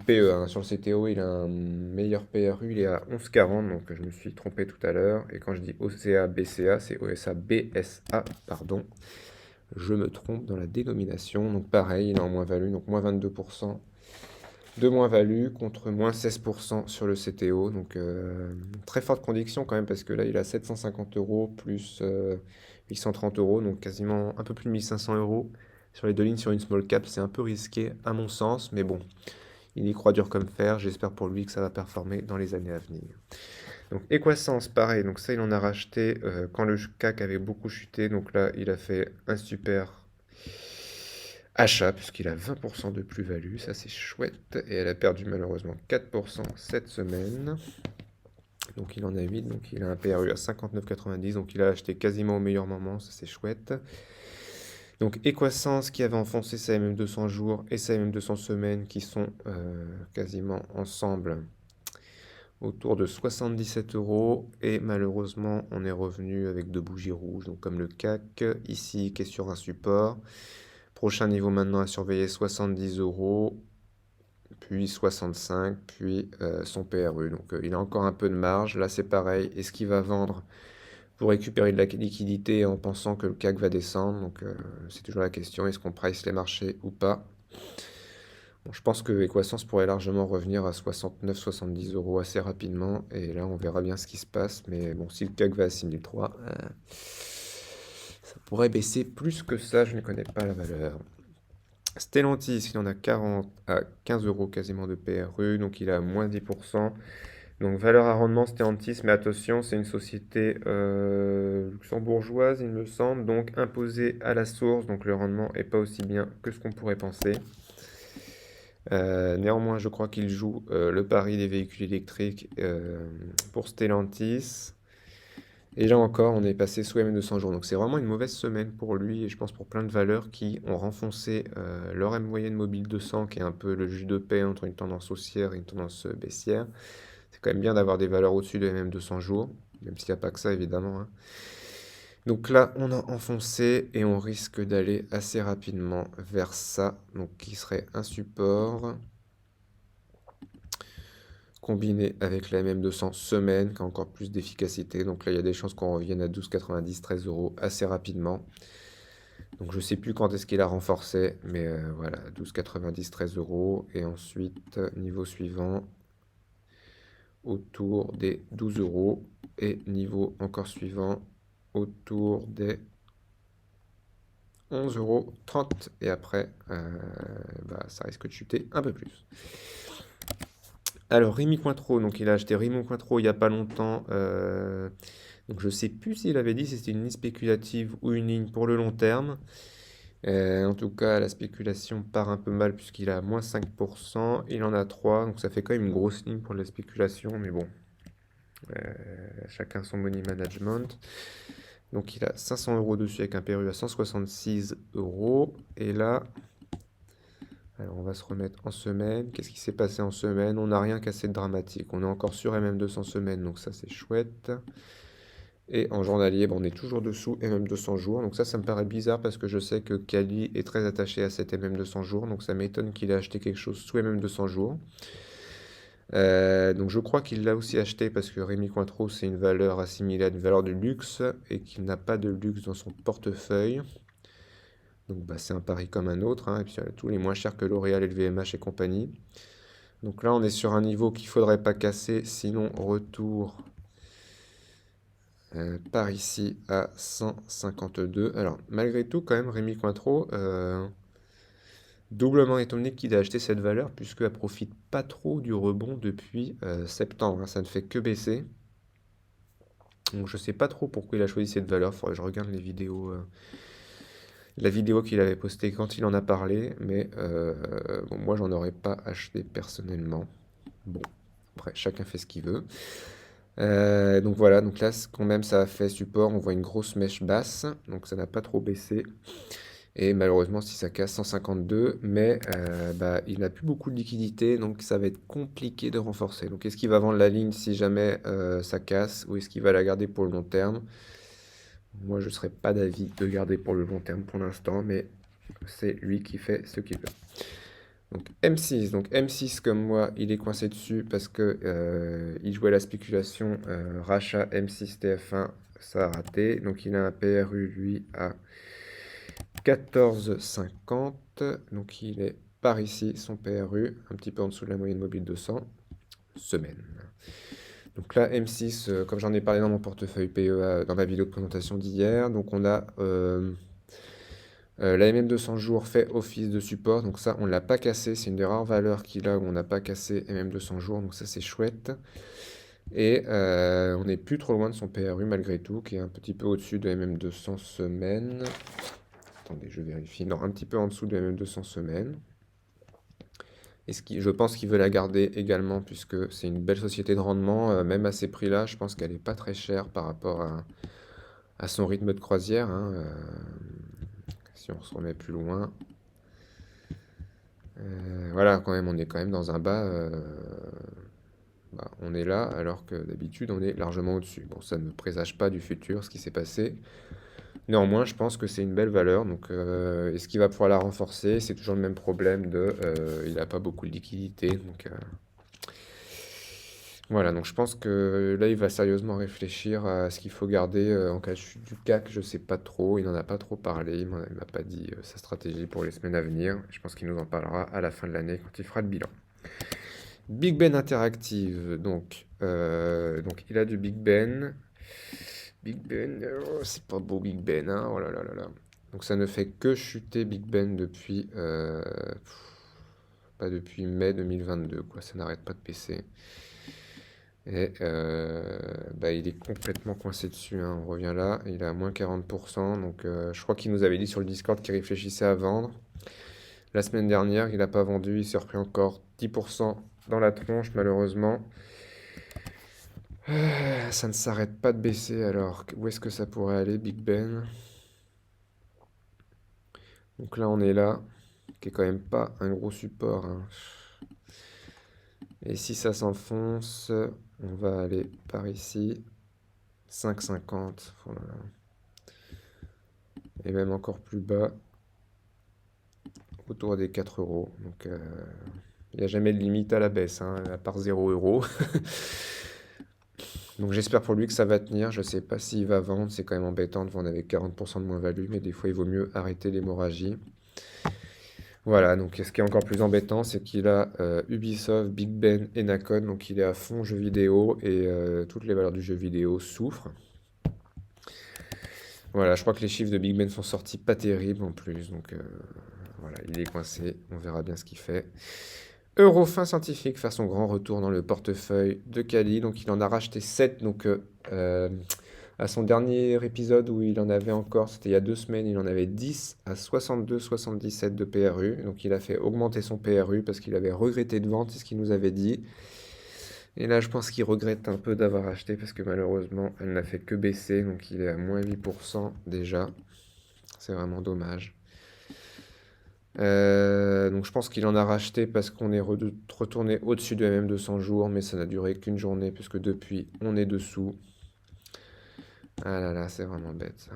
PE, hein. Sur le CTO il a un meilleur PRU, il est à 11,40, donc je me suis trompé tout à l'heure. Et quand je dis OCA BCA, c'est OSA BSA, pardon. Je me trompe dans la dénomination, donc pareil, il est en moins-value, donc moins 22% de moins-value contre moins 16% sur le CTO. Donc très forte conviction quand même parce que là il a 750 euros plus 830 euros, donc quasiment un peu plus de 1500 euros sur les deux lignes sur une small cap. C'est un peu risqué à mon sens, mais bon, il y croit dur comme fer. J'espère pour lui que ça va performer dans les années à venir. Donc Equasens, pareil, donc ça il en a racheté quand le CAC avait beaucoup chuté. Donc là il a fait un super achat, puisqu'il a 20% de plus-value, ça c'est chouette, et elle a perdu malheureusement 4% cette semaine. Donc il en a 8, donc il a un PRU à 59,90, donc il a acheté quasiment au meilleur moment, ça c'est chouette. Donc Equasens qui avait enfoncé sa MM200 jours et sa MM200 semaines qui sont quasiment ensemble autour de 77 euros, et malheureusement on est revenu avec deux bougies rouges, donc comme le CAC ici qui est sur un support. Prochain niveau maintenant à surveiller, 70 euros, puis 65, puis son PRU. Donc il a encore un peu de marge. Là c'est pareil. Est-ce qu'il va vendre pour récupérer de la liquidité en pensant que le CAC va descendre. Donc c'est toujours la question, est-ce qu'on price les marchés ou pas? Bon, je pense que Equasens pourrait largement revenir à 69-70 euros assez rapidement. Et là, on verra bien ce qui se passe. Mais bon, si le CAC va à 6003, ça pourrait baisser plus que ça. Je ne connais pas la valeur. Stellantis, il en a 40 à 15 euros quasiment de PRU. Donc il a moins 10%. Donc valeur à rendement Stellantis, mais attention, c'est une société luxembourgeoise, il me semble, donc imposée à la source, donc le rendement n'est pas aussi bien que ce qu'on pourrait penser. Néanmoins, je crois qu'il joue le pari des véhicules électriques pour Stellantis. Et là encore, on est passé sous M200 jours. Donc c'est vraiment une mauvaise semaine pour lui et je pense pour plein de valeurs qui ont renfoncé leur M moyenne mobile 200, qui est un peu le jus de paix entre une tendance haussière et une tendance baissière. C'est quand même bien d'avoir des valeurs au-dessus de MM 200 jours, même s'il n'y a pas que ça évidemment, hein. Donc là, on a enfoncé et on risque d'aller assez rapidement vers ça, donc qui serait un support combiné avec la MM200 semaine qui a encore plus d'efficacité. Donc là, il y a des chances qu'on revienne à 12,90, 13 euros assez rapidement. Donc je ne sais plus quand est-ce qu'il a renforcé, mais voilà, 12,90, 13 euros. Et ensuite, niveau suivant, autour des 12 euros. Et niveau encore suivant, autour des 11,30 euros. Et après, ça risque de chuter un peu plus. Alors, Rémi Cointreau, donc il a acheté Rémi Cointreau il n'y a pas longtemps. Donc je ne sais plus s'il avait dit si c'était une ligne spéculative ou une ligne pour le long terme. En tout cas, la spéculation part un peu mal puisqu'il a moins 5%. Il en a 3, donc ça fait quand même une grosse ligne pour la spéculation. Mais bon, chacun son money management. Donc il a 500 euros dessus avec un PRU à 166 euros. Et là, alors on va se remettre en semaine. Qu'est-ce qui s'est passé en semaine? On n'a rien cassé de dramatique. On est encore sur MM200 semaines, donc ça c'est chouette. Et en journalier, on est toujours dessous MM200 jours. Donc ça me paraît bizarre parce que je sais que Kali est très attaché à cette MM200 jours. Donc ça m'étonne qu'il ait acheté quelque chose sous MM200 jours. Donc je crois qu'il l'a aussi acheté parce que Rémi Cointreau, c'est une valeur assimilée à une valeur de luxe et qu'il n'a pas de luxe dans son portefeuille. Donc c'est un pari comme un autre, hein. Et puis tous les moins chers que L'Oréal, LVMH et compagnie. Donc là, on est sur un niveau qu'il ne faudrait pas casser, sinon retour par ici à 152. Alors malgré tout, quand même, Rémi Cointreau, doublement étonné qu'il ait acheté cette valeur, puisqu'elle ne profite pas trop du rebond depuis septembre, hein. Ça ne fait que baisser. Donc je sais pas trop pourquoi il a choisi cette valeur. Faudrait que je regarde les vidéos, la vidéo qu'il avait postée quand il en a parlé. Mais bon, moi, j'en aurais pas acheté personnellement. Bon, après, chacun fait ce qu'il veut. Donc voilà, donc là, quand même, ça a fait support. On voit une grosse mèche basse, donc ça n'a pas trop baissé. Et malheureusement, si ça casse 152, mais il n'a plus beaucoup de liquidité, donc ça va être compliqué de renforcer. Donc est-ce qu'il va vendre la ligne si jamais ça casse, ou est-ce qu'il va la garder pour le long terme? Moi, je ne serais pas d'avis de garder pour le long terme pour l'instant, mais c'est lui qui fait ce qu'il veut. Donc M6, comme moi, il est coincé dessus parce que il jouait à la spéculation rachat M6 TF1, ça a raté. Donc il a un PRU lui à 14,50. Donc il est par ici son PRU, un petit peu en dessous de la moyenne mobile 200 semaine. Donc là M6, comme j'en ai parlé dans mon portefeuille PEA dans ma vidéo de présentation d'hier, donc on a la MM200 jours fait office de support, donc ça on ne l'a pas cassé, c'est une des rares valeurs qu'il a où on n'a pas cassé MM200 jours, donc ça c'est chouette. Et on n'est plus trop loin de son PRU malgré tout, qui est un petit peu au-dessus de MM200 semaine. Attendez, je vérifie. Non, un petit peu en dessous de MM200 semaine. Et je pense qu'il veut la garder également, puisque c'est une belle société de rendement, même à ces prix-là, je pense qu'elle n'est pas très chère par rapport à son rythme de croisière, hein. Si on se remet plus loin. Voilà, quand même, on est quand même dans un bas. On est là, alors que d'habitude, on est largement au-dessus. Bon, ça ne présage pas du futur, ce qui s'est passé. Néanmoins, je pense que c'est une belle valeur. Donc, est-ce qu'il va pouvoir la renforcer? C'est toujours le même problème il n'a pas beaucoup de liquidité. Donc, Voilà, donc je pense que là, il va sérieusement réfléchir à ce qu'il faut garder en cas de chute du CAC. Je sais pas trop, il n'en a pas trop parlé, il m'a pas dit sa stratégie pour les semaines à venir. Je pense qu'il nous en parlera à la fin de l'année quand il fera le bilan. Big Ben Interactive, donc il a du Big Ben. Big Ben, oh, c'est pas beau Big Ben, hein, oh là là là là. Donc ça ne fait que chuter Big Ben depuis, pas depuis mai 2022, quoi, ça n'arrête pas de baisser. Et bah, il est complètement coincé dessus, hein. On revient là, il est à moins 40%. Donc je crois qu'il nous avait dit sur le Discord qu'il réfléchissait à vendre. La semaine dernière, il n'a pas vendu, il s'est repris encore 10% dans la tronche, malheureusement. Ça ne s'arrête pas de baisser, alors où est-ce que ça pourrait aller, Big Ben? Donc là, on est là, qui est quand même pas un gros support, hein. Et si ça s'enfonce, on va aller par ici, 5,50. Oh là là. Et même encore plus bas, autour des 4 euros. Donc il n'y a jamais de limite à la baisse, hein, à part 0 euros. Donc j'espère pour lui que ça va tenir. Je ne sais pas s'il va vendre. C'est quand même embêtant de vendre avec 40% de moins-value, mais des fois il vaut mieux arrêter l'hémorragie. Voilà, donc ce qui est encore plus embêtant, c'est qu'il a Ubisoft, Big Ben et Nacon, donc il est à fond jeu vidéo et toutes les valeurs du jeu vidéo souffrent. Voilà, je crois que les chiffres de Big Ben sont sortis pas terribles en plus, donc voilà, il est coincé, on verra bien ce qu'il fait. Eurofin Scientifique fait son grand retour dans le portefeuille de Kali, donc il en a racheté 7, donc à son dernier épisode où il en avait encore, c'était il y a 2 semaines, il en avait 10 à 62,77 de PRU, donc il a fait augmenter son PRU parce qu'il avait regretté de vendre, c'est ce qu'il nous avait dit. Et là, je pense qu'il regrette un peu d'avoir acheté parce que malheureusement, elle n'a fait que baisser, donc il est à moins 8% déjà. C'est vraiment dommage. Donc je pense qu'il en a racheté parce qu'on est retourné au-dessus de MM 200 jours, mais ça n'a duré qu'une journée puisque depuis on est dessous. Ah là là, c'est vraiment bête ça.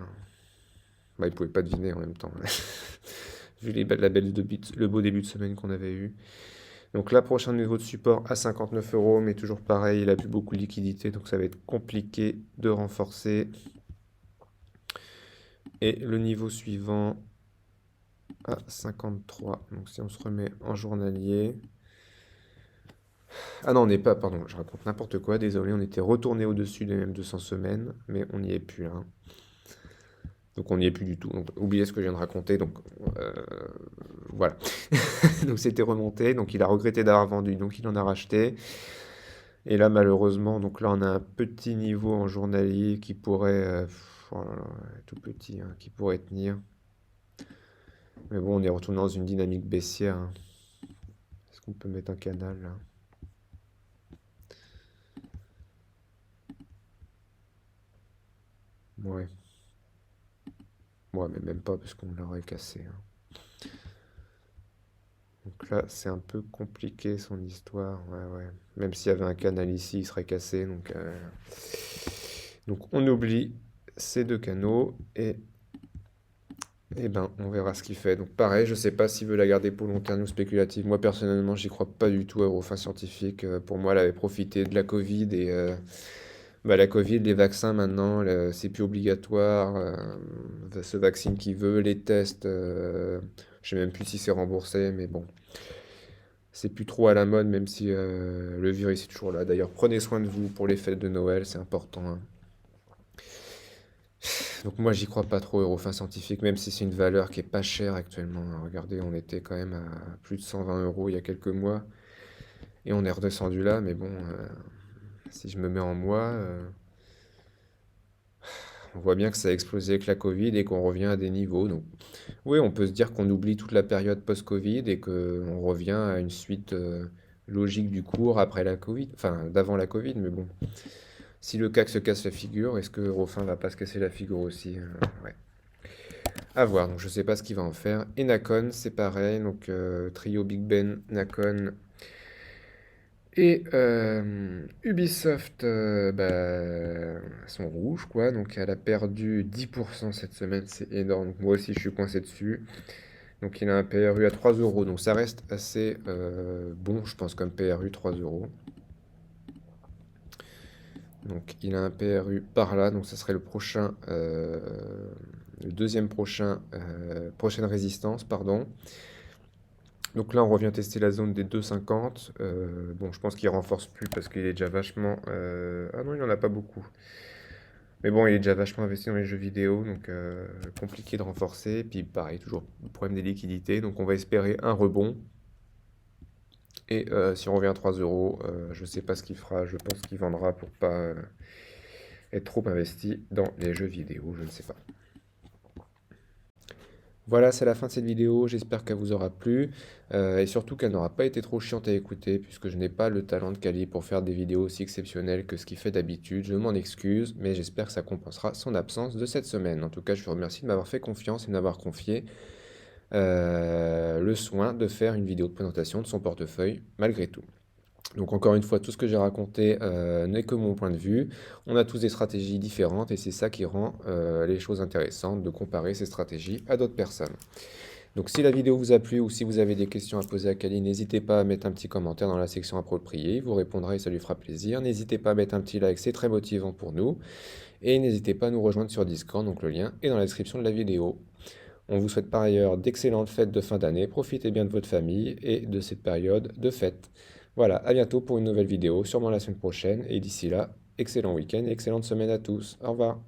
Bah, il pouvait pas deviner en même temps, vu le beau début de semaine qu'on avait eu. Donc là, prochain niveau de support à 59 euros, mais toujours pareil, il a plus beaucoup de liquidité, donc ça va être compliqué de renforcer. Et le niveau suivant à 53. Donc si on se remet en journalier. Ah non, on n'est pas, pardon, je raconte n'importe quoi, désolé, on était retourné au-dessus des mêmes 200 semaines, mais on n'y est plus là. Donc on n'y est plus du tout. Donc oubliez ce que je viens de raconter. Donc euh, voilà. Donc c'était remonté. Donc il a regretté d'avoir vendu. Donc il en a racheté. Et là malheureusement, donc là on a un petit niveau en journalier qui pourrait, oh là là, tout petit, hein, qui pourrait tenir. Mais bon, on est retourné dans une dynamique baissière, hein. Est-ce qu'on peut mettre un canal là? Ouais. Ouais, mais même pas parce qu'on l'aurait cassé, hein. Donc là, c'est un peu compliqué son histoire. Ouais, ouais. Même s'il y avait un canal ici, il serait cassé. Donc on oublie ces deux canaux et ben on verra ce qu'il fait. Donc pareil, je sais pas s'il veut la garder pour long terme ou spéculative. Moi personnellement, j'y crois pas du tout à Eurofin Scientifique. Pour moi, elle avait profité de la Covid et bah, la Covid, les vaccins maintenant, c'est plus obligatoire. Se vaccine qui veut, les tests. Je sais même plus si c'est remboursé, mais bon. C'est plus trop à la mode, même si le virus est toujours là. D'ailleurs, prenez soin de vous pour les fêtes de Noël, c'est important, hein. Donc moi, j'y crois pas trop, Eurofin Scientifique, même si c'est une valeur qui est pas chère actuellement, hein. Regardez, on était quand même à plus de 120 euros il y a quelques mois, et on est redescendu là, mais bon, si je me mets en mois, on voit bien que ça a explosé avec la Covid et qu'on revient à des niveaux. Donc oui, on peut se dire qu'on oublie toute la période post-Covid et qu'on revient à une suite logique du cours après la Covid, enfin d'avant la Covid, mais bon. Si le CAC se casse la figure, est-ce que Eurofin va pas se casser la figure aussi? Ouais. À voir, donc je sais pas ce qu'il va en faire. Et Nacon, c'est pareil, donc trio Big Ben, Nacon et Ubisoft sont rouges, quoi. Donc elle a perdu 10% cette semaine, c'est énorme. Donc moi aussi je suis coincé dessus. Donc il a un PRU à 3 euros, donc ça reste assez bon, je pense, comme PRU 3 euros. Donc il a un PRU par là, donc ça serait le prochain, le deuxième prochaine résistance, pardon. Donc là, on revient tester la zone des 2,50. Bon, je pense qu'il renforce plus parce qu'il est déjà vachement. Ah non, il en a pas beaucoup. Mais bon, il est déjà vachement investi dans les jeux vidéo, donc compliqué de renforcer. Puis pareil, toujours le problème des liquidités. Donc on va espérer un rebond. Et si on revient à 3 euros, je sais pas ce qu'il fera. Je pense qu'il vendra pour pas être trop investi dans les jeux vidéo. Je ne sais pas. Voilà, c'est la fin de cette vidéo, j'espère qu'elle vous aura plu et surtout qu'elle n'aura pas été trop chiante à écouter puisque je n'ai pas le talent de Kali pour faire des vidéos aussi exceptionnelles que ce qu'il fait d'habitude. Je m'en excuse, mais j'espère que ça compensera son absence de cette semaine. En tout cas, je vous remercie de m'avoir fait confiance et de m'avoir confié le soin de faire une vidéo de présentation de son portefeuille malgré tout. Donc encore une fois, tout ce que j'ai raconté n'est que mon point de vue. On a tous des stratégies différentes et c'est ça qui rend les choses intéressantes de comparer ces stratégies à d'autres personnes. Donc si la vidéo vous a plu ou si vous avez des questions à poser à Kali, n'hésitez pas à mettre un petit commentaire dans la section appropriée. Il vous répondra et ça lui fera plaisir. N'hésitez pas à mettre un petit like, c'est très motivant pour nous. Et n'hésitez pas à nous rejoindre sur Discord, donc le lien est dans la description de la vidéo. On vous souhaite par ailleurs d'excellentes fêtes de fin d'année. Profitez bien de votre famille et de cette période de fête. Voilà, à bientôt pour une nouvelle vidéo, sûrement la semaine prochaine. Et d'ici là, excellent week-end et excellente semaine à tous. Au revoir.